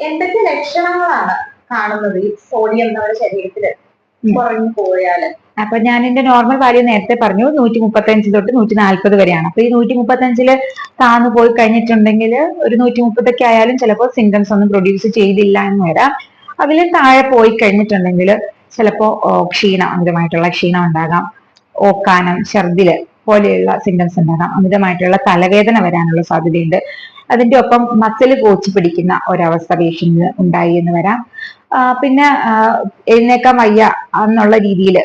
എന്തൊക്കെ ലക്ഷണങ്ങളാണ് കാണുന്നത് ഈ സോഡിയം നമ്മുടെ ശരീരത്തിൽ കുറഞ്ഞു പോയാല്? അപ്പൊ ഞാൻ എന്റെ നോർമൽ വാല്യൂ നേരത്തെ പറഞ്ഞു 135 തൊട്ട് 140 വരെയാണ്. അപ്പൊ ഈ 135 താന്നു പോയി കഴിഞ്ഞിട്ടുണ്ടെങ്കിൽ ഒരു 130 ആയാലും ചിലപ്പോൾ സിംറ്റംസ് ഒന്നും പ്രൊഡ്യൂസ് ചെയ്തില്ല എന്ന് വരാം. അതിൽ താഴെ പോയി കഴിഞ്ഞിട്ടുണ്ടെങ്കിൽ ചിലപ്പോ ക്ഷീണം, അമിതമായിട്ടുള്ള ക്ഷീണം ഉണ്ടാകാം, ഓക്കാനം, ഛർദില് പോലെയുള്ള സിംറ്റംസ് ഉണ്ടാകാം, അമിതമായിട്ടുള്ള തലവേദന വരാനുള്ള സാധ്യതയുണ്ട്. അതിന്റെ ഒപ്പം മസിൽ കോച്ചി പിടിക്കുന്ന ഒരവസ്ഥ പേഷ്യന്റിന് ഉണ്ടായി എന്ന് വരാം. പിന്നെ എഴുന്നേക്കാൻ വയ്യ എന്നുള്ള രീതിയിൽ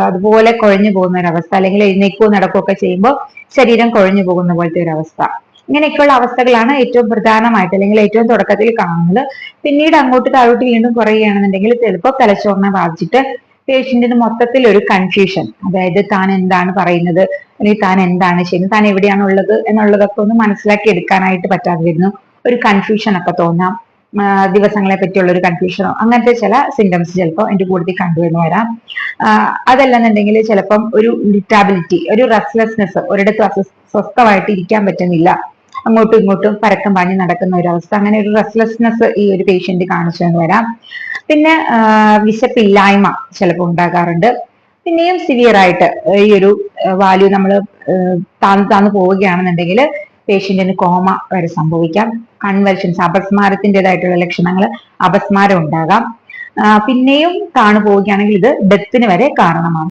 അതുപോലെ കുഴഞ്ഞു പോകുന്ന ഒരവസ്ഥ, അല്ലെങ്കിൽ എഴുന്നേക്കോ നടക്കുകയൊക്കെ ചെയ്യുമ്പോൾ ശരീരം കുഴഞ്ഞു പോകുന്ന പോലത്തെ ഒരു അവസ്ഥ. ഇങ്ങനെയൊക്കെയുള്ള അവസ്ഥകളാണ് ഏറ്റവും പ്രധാനമായിട്ട് അല്ലെങ്കിൽ ഏറ്റവും തുടക്കത്തിൽ കാണുന്നത്. പിന്നീട് അങ്ങോട്ട് താഴോട്ട് വീണ്ടും കുറയുകയാണെന്നുണ്ടെങ്കിൽ ചിലപ്പോൾ തലച്ചോറിനെ ബാധിച്ചിട്ട് പേഷ്യന്റിന് മൊത്തത്തിൽ ഒരു കൺഫ്യൂഷൻ, അതായത് താൻ എന്താണ് പറയുന്നത് അല്ലെങ്കിൽ താൻ എന്താണ് ചെയ്യുന്നത്, താൻ എവിടെയാണ് ഉള്ളത് എന്നുള്ളതൊക്കെ ഒന്ന് മനസ്സിലാക്കി എടുക്കാനായിട്ട് പറ്റാതെ വരുന്നു. ഒരു കൺഫ്യൂഷൻ ഒക്കെ തോന്നാം, ദിവസങ്ങളെ പറ്റിയുള്ള ഒരു കൺഫ്യൂഷനോ അങ്ങനത്തെ ചില സിംറ്റംസ് ചിലപ്പോൾ എന്റെ കൂടുതൽ കണ്ടുവന്ന് വരാം. അതല്ലെന്നുണ്ടെങ്കിൽ ചിലപ്പം ഒരു ഇറിറ്റാബിലിറ്റി, ഒരു റെസ്റ്റ്ലെസ്നെസ്, ഒരിടത്ത് സ്വസ്ഥമായിട്ട് ഇരിക്കാൻ പറ്റുന്നില്ല, അങ്ങോട്ടും ഇങ്ങോട്ടും പരക്കം പാഞ്ഞ് നടക്കുന്ന ഒരു അവസ്ഥ, അങ്ങനെ ഒരു റെസ്റ്റ്ലെസ്നെസ് ഈ ഒരു പേഷ്യന്റ് കാണിച്ചു എന്ന് വരാം. പിന്നെ വിശപ്പില്ലായ്മ ചിലപ്പോൾ ഉണ്ടാകാറുണ്ട്. പിന്നെയും സിവിയർ ആയിട്ട് ഈ ഒരു വാല്യൂ നമ്മൾ താന്നു പോവുകയാണെന്നുണ്ടെങ്കിൽ പേഷ്യന്റിന് കോമ വരെ സംഭവിക്കാം. കൺവൽഷൻസ്, അപസ്മാരത്തിൻ്റെതായിട്ടുള്ള ലക്ഷണങ്ങൾ, അപസ്മാരം ഉണ്ടാകാം. പിന്നെയും താണു പോവുകയാണെങ്കിൽ ഇത് ഡെത്തിന് വരെ കാരണമാകും.